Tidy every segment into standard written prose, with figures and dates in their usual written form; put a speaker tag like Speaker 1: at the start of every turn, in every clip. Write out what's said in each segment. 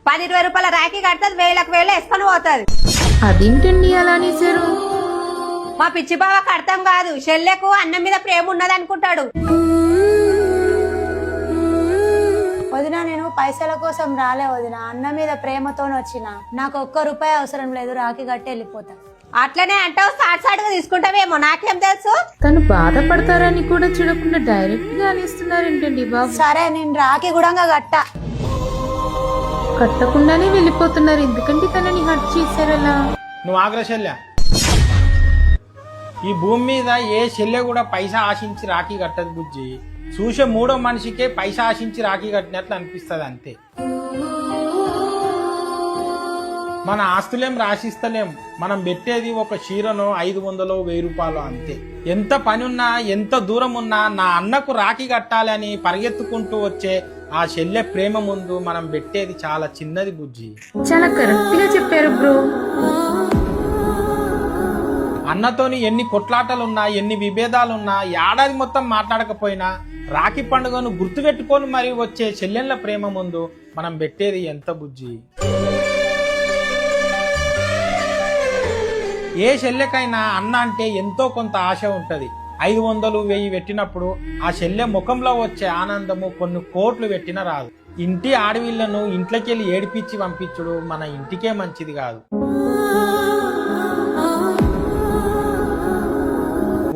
Speaker 1: 10-20 రూపాయల రాఖీ కడుతుంది, వేలకు వేలు వేసుకొని పోతుంది.
Speaker 2: అదేంటండి అలా అనేసారు?
Speaker 1: మా పిచ్చి బావకు అర్థం కాదు, చెల్లెకు అన్నం మీద ప్రేమ ఉన్నది అనుకుంటాడు.
Speaker 3: వదిన నేను పైసల కోసం రాలే వదిన, అన్న మీద ప్రేమతో వచ్చిన. నాకు ₹1 అవసరం లేదు, రాఖీ కట్టి వెళ్ళిపోతా.
Speaker 1: అట్లనే అంటావు, సాటుగా తీసుకుంటావేమో, నాకేం తెలుసు.
Speaker 2: తను బాధపడతారని కూడా చూడకుండా డైరెక్ట్ గా అనేస్తున్నారేంటండి బాబు?
Speaker 3: సరే నేను రాఖీ కూడా కట్టా.
Speaker 2: కట్టకుండానే వెళ్ళిపోతున్నారు, ఎందుకంటే తనని హర్ట్ చేశారలా?
Speaker 4: నువ్వు ఆగ్ర చెల్లె. ఈ భూమి మీద ఏ చెల్లె కూడా పైసా ఆశించి రాఖీ కట్టదు బుజ్జి. చూసే మూడో మనిషికే పైసా ఆశించి రాఖీ కట్టినట్లు అనిపిస్తుంది అంతే. మన ఆస్తులేం రాసిస్తలేం, మనం పెట్టేది ఒక చీరనో 500 1000 రూపాయలు అంతే. ఎంత పని ఉన్నా ఎంత దూరం ఉన్నా నా అన్నకు రాఖీ కట్టాలని పరిగెత్తుకుంటూ వచ్చే ఆ చెల్లె ప్రేమ ముందు మనం పెట్టేది చాలా చిన్నది బుజ్జి.
Speaker 2: చాలా కరెక్ట్ గా చెప్పారు బ్రో.
Speaker 4: అన్నతోని ఎన్ని కొట్లాటలున్నా ఎన్ని విభేదాలున్నా ఏడాది మొత్తం మాట్లాడకపోయినా రాఖీ పండుగను గుర్తుపెట్టుకొని మరీ వచ్చే చెల్లెళ్ళ ప్రేమ ముందు మనం పెట్టేది ఎంత బుజ్జి. ఏ చెల్లెకైనా అన్న అంటే ఎంతో కొంత ఆశ ఉంటది. 500 1000 పెట్టినప్పుడు ఆ చెల్లె ముఖంలో వచ్చే ఆనందము కొన్ని కోట్లు పెట్టినా రాదు. ఇంటి ఆడవిళ్లను ఇంట్లోకెళ్ళి ఏడిపించి పంపించుడు మన ఇంటికే మంచిది కాదు.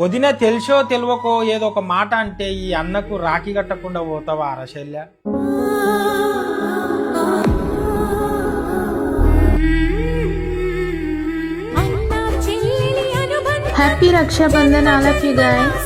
Speaker 4: వదిన తెలుసో తెలియకో ఏదో ఒక మాట అంటే ఈ అన్నకు రాఖీ కట్టకుండా పోతావా అరశల్య?
Speaker 2: Happy Rakshabandhan all of you guys.